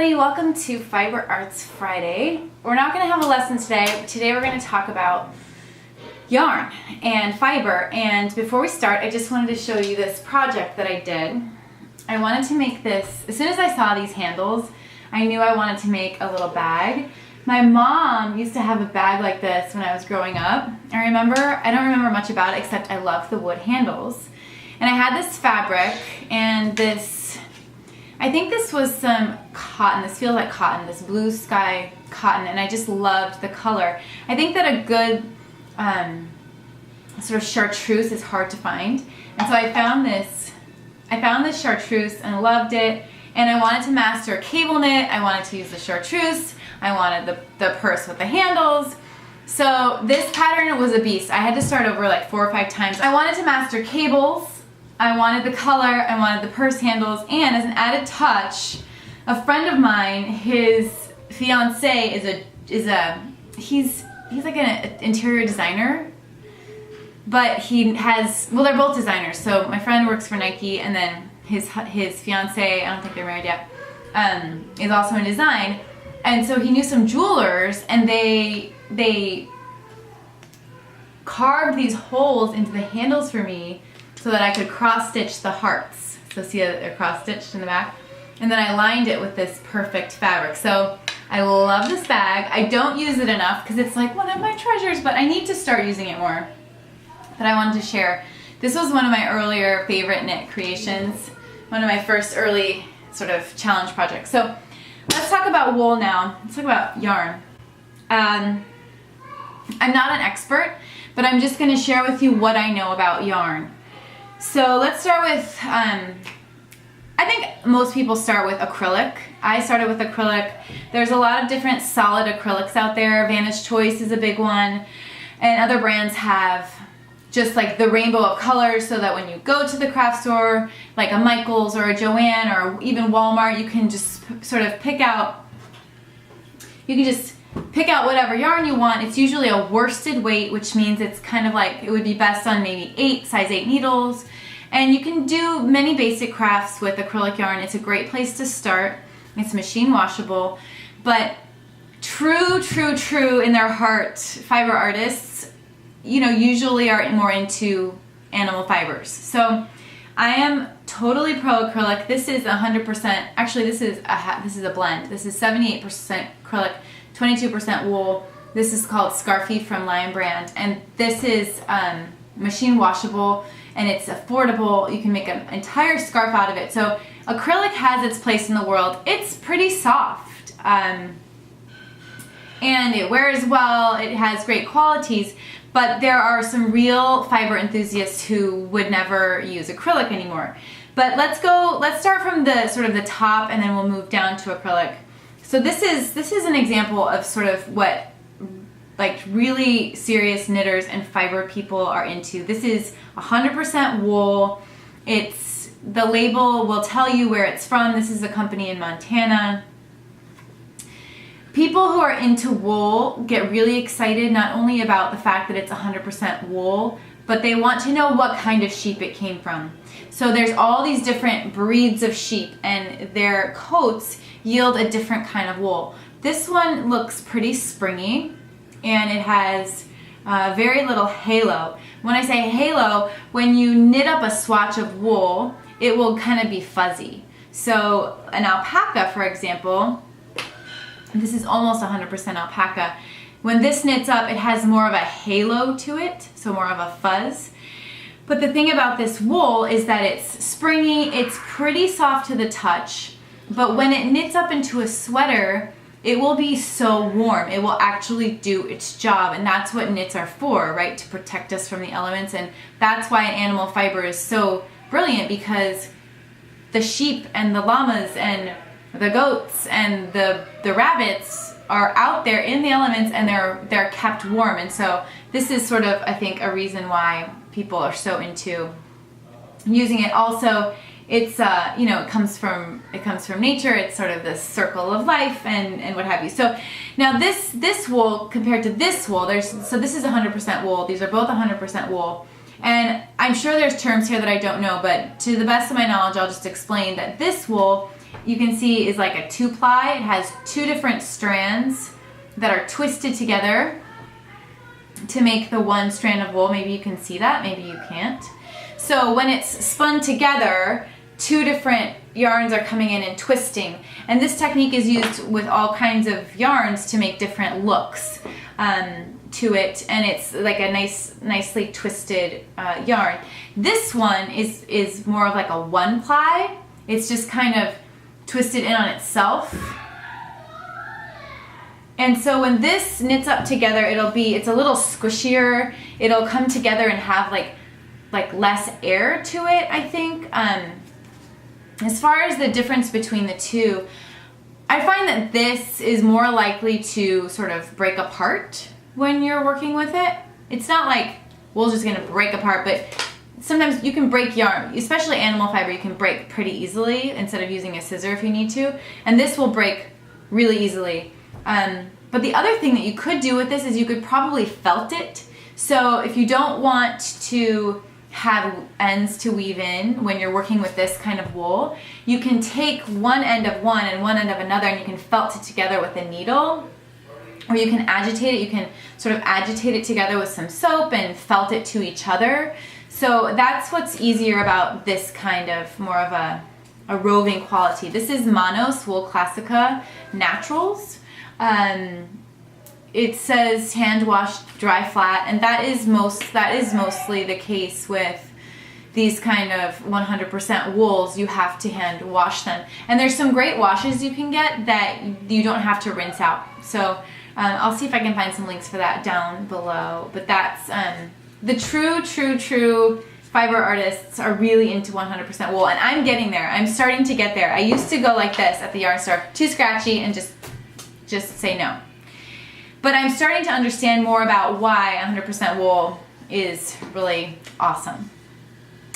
everybody, welcome to Fiber Arts Friday. We're not going to have a lesson today, but today we're going to talk about yarn and fiber. And before we start, I just wanted to show you this project that I did. I wanted to make this, as soon as I saw these handles, I knew I wanted to make a little bag. My mom used to have a bag like this when I was growing up. I don't remember much about it except I love the wood handles. And I had this fabric and this, I think this was some cotton. This feels like cotton, this blue sky cotton, and I just loved the color. I think that a good sort of chartreuse is hard to find, and so I found this chartreuse and loved it, and I wanted to master cable knit. I wanted to use the chartreuse. I wanted the purse with the handles. So this pattern was a beast. I had to start over like 4 or 5 times. I wanted to master cables. I wanted the color, I wanted the purse handles, and as an added touch, a friend of mine, his fiance he's like an interior designer, but they're both designers. So my friend works for Nike, and then his fiance, I don't think they're married yet, is also in design, and so he knew some jewelers, and they carved these holes into the handles for me, so that I could cross-stitch the hearts. So see that they're cross-stitched in the back? And then I lined it with this perfect fabric. So I love this bag. I don't use it enough because it's like one of my treasures, but I need to start using it more. But I wanted to share. This was one of my earlier favorite knit creations, one of my first early sort of challenge projects. So let's talk about wool now. Let's talk about yarn. I'm not an expert, but I'm just gonna share with you what I know about yarn. So let's start with, I think most people start with acrylic. I started with acrylic. There's a lot of different solid acrylics out there. Vantage Choice is a big one. And other brands have just like the rainbow of colors so that when you go to the craft store, like a Michael's or a Joann or even Walmart, you can just sort of pick out whatever yarn you want. It's usually a worsted weight, which means it's kind of like, it would be best on maybe size 8 needles. And you can do many basic crafts with acrylic yarn. It's a great place to start. It's machine washable, but true in their heart, fiber artists, usually are more into animal fibers. So I am totally pro acrylic. This is 100%, actually this is a blend. This is 78% acrylic, 22% wool. This is called Scarfy from Lion Brand, and this is machine washable, and it's affordable. You can make an entire scarf out of it. So acrylic has its place in the world. It's pretty soft, and it wears well. It has great qualities, but there are some real fiber enthusiasts who would never use acrylic anymore. But let's start from the sort of the top, and then we'll move down to acrylic. So this is an example of sort of what like really serious knitters and fiber people are into. This is 100% wool. The label will tell you where it's from. This is a company in Montana. People who are into wool get really excited not only about the fact that it's 100% wool, but they want to know what kind of sheep it came from. So there's all these different breeds of sheep, and their coats yield a different kind of wool. This one looks pretty springy, and it has very little halo. When I say halo, when you knit up a swatch of wool, it will kind of be fuzzy. So an alpaca, for example, this is almost 100% alpaca. When this knits up, it has more of a halo to it, so more of a fuzz. But the thing about this wool is that it's springy, it's pretty soft to the touch, but when it knits up into a sweater, it will be so warm. It will actually do its job, and that's what knits are for, right? To protect us from the elements, and that's why animal fiber is so brilliant, because the sheep and the llamas and the goats and the rabbits are out there in the elements, and they're kept warm. And so this is sort of, I think, a reason why people are so into using it. Also, it's it comes from nature. It's sort of this circle of life and what have you. So now this wool compared to this wool, this is 100% wool. These are both 100% wool. And I'm sure there's terms here that I don't know, but to the best of my knowledge, I'll just explain that this wool you can see is like a 2-ply. It has 2 different strands that are twisted together to make the one strand of wool. Maybe you can see that, maybe you can't. So when it's spun together, 2 different yarns are coming in and twisting. And this technique is used with all kinds of yarns to make different looks to it. And it's like a nicely twisted yarn. This one is more of like a 1-ply. It's just kind of twisted in on itself. And so when this knits up together, it's a little squishier. It'll come together and have like less air to it, I think. As far as the difference between the two, I find that this is more likely to sort of break apart when you're working with it. It's not like wool's just gonna break apart, but sometimes you can break yarn, especially animal fiber, you can break pretty easily instead of using a scissor if you need to. And this will break really easily. But the other thing that you could do with this is you could probably felt it. So if you don't want to have ends to weave in when you're working with this kind of wool, you can take one end of one and one end of another and you can felt it together with a needle, or you can agitate it. You can sort of agitate it together with some soap and felt it to each other. So that's what's easier about this kind of more of a roving quality. This is Manos Wool Classica Naturals. It says hand wash, dry flat, and that is mostly the case with these kind of 100% wools. You have to hand wash them, and there's some great washes you can get that you don't have to rinse out. So I'll see if I can find some links for that down below. But that's the true fiber artists are really into 100% wool, and I'm getting there. I'm starting to get there. I used to go like this at the yarn store, too scratchy, and just say no. But I'm starting to understand more about why 100% wool is really awesome.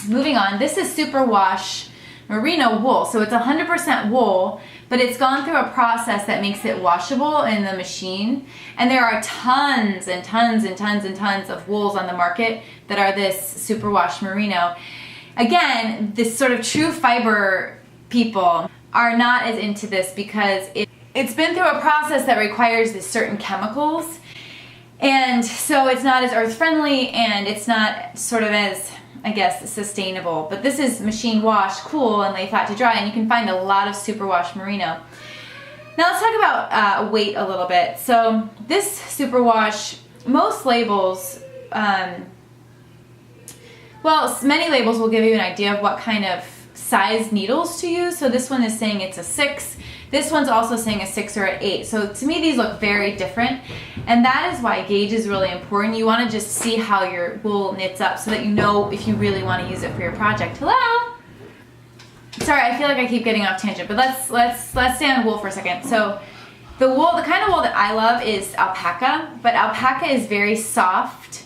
Moving on, this is Superwash Merino wool. So it's 100% wool, but it's gone through a process that makes it washable in the machine. And there are tons and tons and tons and tons of wools on the market that are this Superwash Merino. Again, this sort of true fiber people are not as into this because it's been through a process that requires these certain chemicals, and so it's not as earth friendly and it's not sort of as, I guess, sustainable. But this is machine wash, cool, and lay flat to dry, and you can find a lot of Superwash Merino. Now let's talk about weight a little bit. So this Superwash, most labels, well, many labels will give you an idea of what kind of size needles to use. So this one is saying it's a 6. This one's also saying a 6 or an 8. So to me, these look very different. And that is why gauge is really important. You want to just see how your wool knits up so that you know if you really want to use it for your project. Hello? Sorry, I feel like I keep getting off tangent, but let's stay on wool for a second. So the kind of wool that I love is alpaca, but alpaca is very soft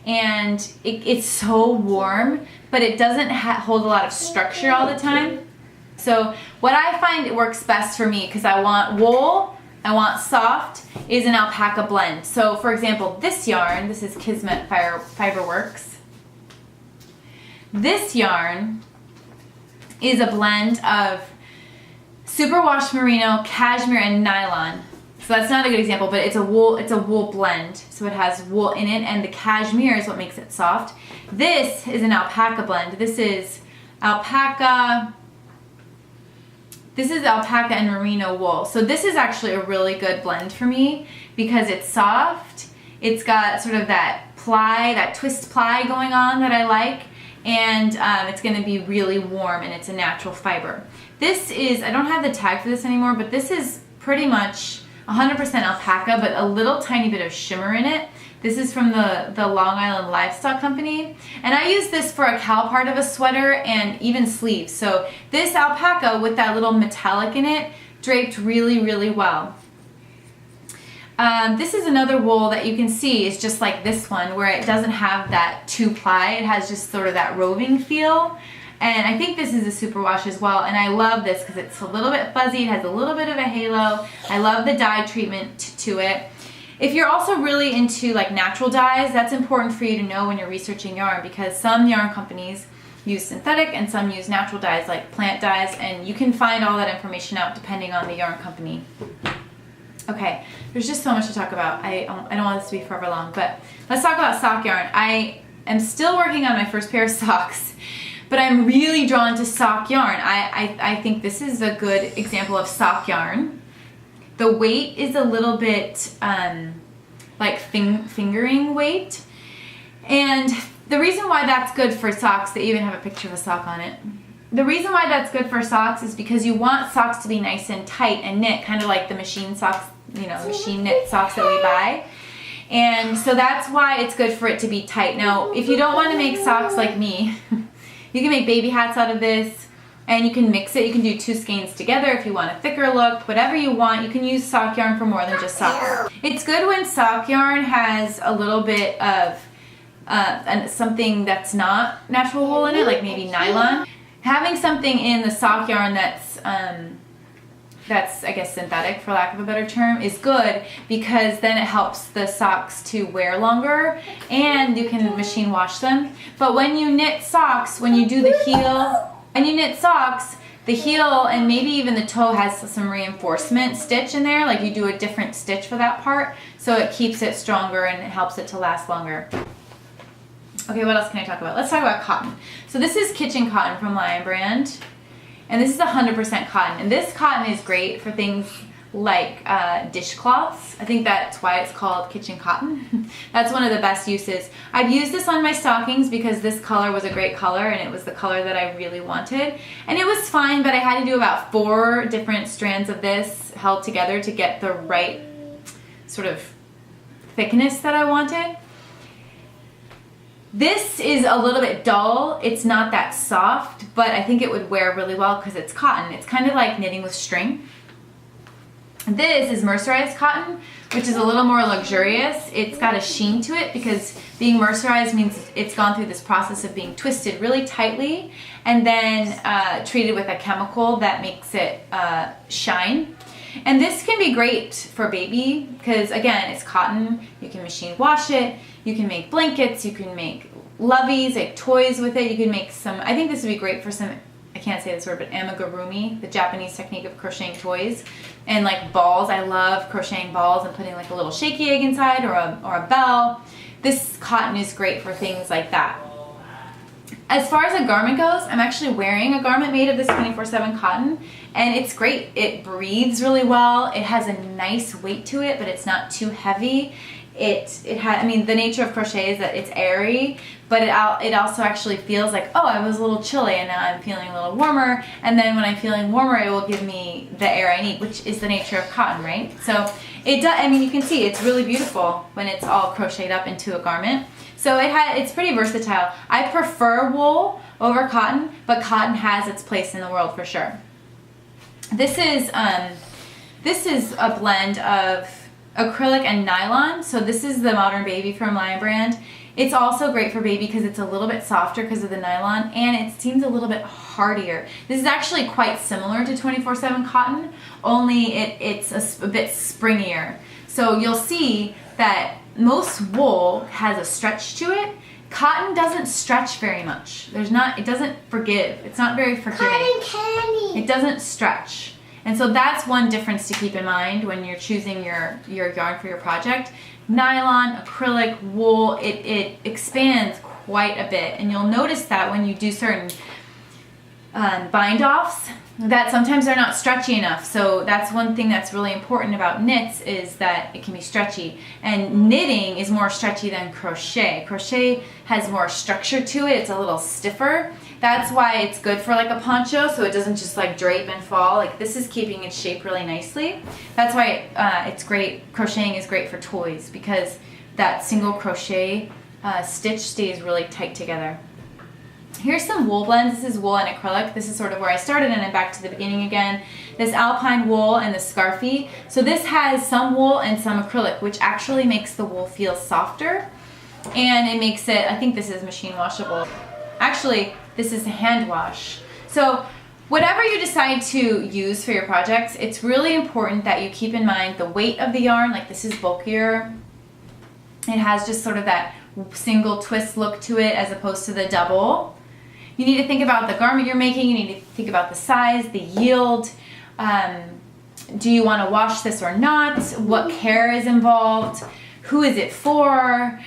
and it's so warm, but it doesn't hold a lot of structure all the time. So what I find it works best for me, because I want wool, I want soft, is an alpaca blend. So for example, this yarn, this is Kismet Fiberworks. This yarn is a blend of Superwash Merino, cashmere, and nylon. So that's not a good example, but it's a wool blend. So it has wool in it, and the cashmere is what makes it soft. This is an alpaca blend. This is alpaca and merino wool. So this is actually a really good blend for me because it's soft. It's got sort of that ply, that twist ply going on that I like, and it's going to be really warm, and it's a natural fiber. This is, I don't have the tag for this anymore, but this is pretty much 100% alpaca, but a little tiny bit of shimmer in it. This is from the Long Island Livestock Company. And I use this for a cowl part of a sweater and even sleeves. So this alpaca with that little metallic in it draped really, really well. This is another wool that you can see is just like this one, where it doesn't have that 2-ply. It has just sort of that roving feel. And I think this is a superwash as well, and I love this because it's a little bit fuzzy, it has a little bit of a halo. I love the dye treatment to it. If you're also really into like natural dyes, that's important for you to know when you're researching yarn, because some yarn companies use synthetic and some use natural dyes like plant dyes, and you can find all that information out depending on the yarn company. Okay, there's just so much to talk about. I don't want this to be forever long, but let's talk about sock yarn. I am still working on my first pair of socks, but I'm really drawn to sock yarn. I think this is a good example of sock yarn. The weight is a little bit like fingering weight, and the reason why that's good for socks, they even have a picture of a sock on it. The reason why that's good for socks is because you want socks to be nice and tight and knit, kind of like the machine socks, you know, machine knit socks that we buy. And so that's why it's good for it to be tight. Now, if you don't want to make socks like me, you can make baby hats out of this, and you can mix it. You can do 2 skeins together if you want a thicker look, whatever you want. You can use sock yarn for more than just socks. It's good when sock yarn has a little bit of something that's not natural wool in it, like maybe nylon. Having something in the sock yarn that's I guess synthetic, for lack of a better term, is good, because then it helps the socks to wear longer and you can machine wash them. But when you knit socks, when you do the heel and you knit socks, the heel and maybe even the toe has some reinforcement stitch in there, like you do a different stitch for that part, so it keeps it stronger and it helps it to last longer. Okay, what else can I talk about? Let's talk about cotton. So this is kitchen cotton from Lion Brand, and this is 100% cotton. And this cotton is great for things like dishcloths. I think that's why it's called kitchen cotton. That's one of the best uses. I've used this on my stockings because this color was a great color and it was the color that I really wanted. And it was fine, but I had to do about 4 different strands of this held together to get the right sort of thickness that I wanted. This is a little bit dull. It's not that soft, but I think it would wear really well because it's cotton. It's kind of like knitting with string. This is mercerized cotton, which is a little more luxurious. It's got a sheen to it because being mercerized means it's gone through this process of being twisted really tightly and then treated with a chemical that makes it shine. And this can be great for baby because, again, it's cotton. You can machine wash it. You can make blankets. You can make loveys, like toys with it. You can make some, I think this would be great for some, I can't say this word, but amigurumi, the Japanese technique of crocheting toys. And like balls. I love crocheting balls and putting like a little shaky egg inside or a bell. This cotton is great for things like that. As far as a garment goes, I'm actually wearing a garment made of this 24/7 cotton, and it's great. It breathes really well. It has a nice weight to it, but it's not too heavy. I mean, the nature of crochet is that it's airy, but it also actually feels like, oh, I was a little chilly and now I'm feeling a little warmer, and then when I'm feeling warmer, it will give me the air I need, which is the nature of cotton, right? So it does. I mean, you can see it's really beautiful when it's all crocheted up into a garment. So it's pretty versatile. I prefer wool over cotton, but cotton has its place in the world for sure. This is a blend of acrylic and nylon. So this is the Modern Baby from Lion Brand. It's also great for baby because it's a little bit softer because of the nylon, and it seems a little bit hardier. This is actually quite similar to 24/7 cotton, only it's a bit springier. So you'll see that most wool has a stretch to it. Cotton doesn't stretch very much. It doesn't forgive. It's not very forgiving. Cotton candy. It doesn't stretch. And so that's one difference to keep in mind when you're choosing your yarn for your project. Nylon, acrylic, wool, it expands quite a bit. And you'll notice that when you do certain bind-offs, that sometimes they're not stretchy enough. So that's one thing that's really important about knits, is that it can be stretchy. And knitting is more stretchy than crochet. Crochet has more structure to it. It's a little stiffer. That's why it's good for like a poncho, so it doesn't just like drape and fall. Like this is keeping its shape really nicely. That's why it's great. Crocheting is great for toys because that single crochet stitch stays really tight together. Here's some wool blends. This is wool and acrylic. This is sort of where I started and I'm back to the beginning again. This alpine wool and the scarfy. So this has some wool and some acrylic, which actually makes the wool feel softer. And it makes it, I think this is machine washable. Actually, this is a hand wash. So whatever you decide to use for your projects, it's really important that you keep in mind the weight of the yarn. Like this is bulkier. It has just sort of that single twist look to it as opposed to the double. You need to think about the garment you're making. You need to think about the size, the yield. Do you want to wash this or not? What care is involved? Who is it for?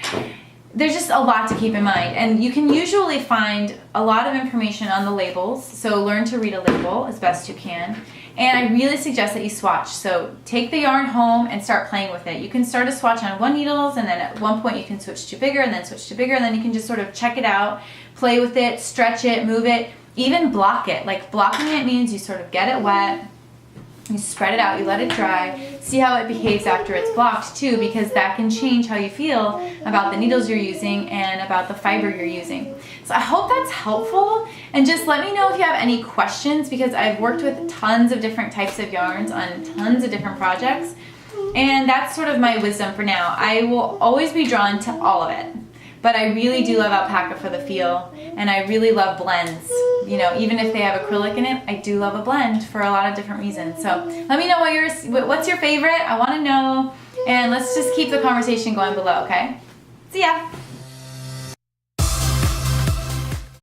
There's just a lot to keep in mind, and you can usually find a lot of information on the labels, so learn to read a label as best you can. And I really suggest that you swatch. So take the yarn home and start playing with it. You can start a swatch on 1 needles, and then at one point you can switch to bigger, and then switch to bigger, and then you can just sort of check it out, play with it, stretch it, move it, even block it. Like blocking it means you sort of get it wet, you spread it out, you let it dry, see how it behaves after it's blocked too, because that can change how you feel about the needles you're using and about the fiber you're using. So I hope that's helpful, and just let me know if you have any questions, because I've worked with tons of different types of yarns on tons of different projects, and that's sort of my wisdom for now. I will always be drawn to all of it, but I really do love alpaca for the feel, and I really love blends. You know, even if they have acrylic in it, I do love a blend for a lot of different reasons. So let me know what's your favorite. I want to know, and let's just keep the conversation going below, okay? See ya.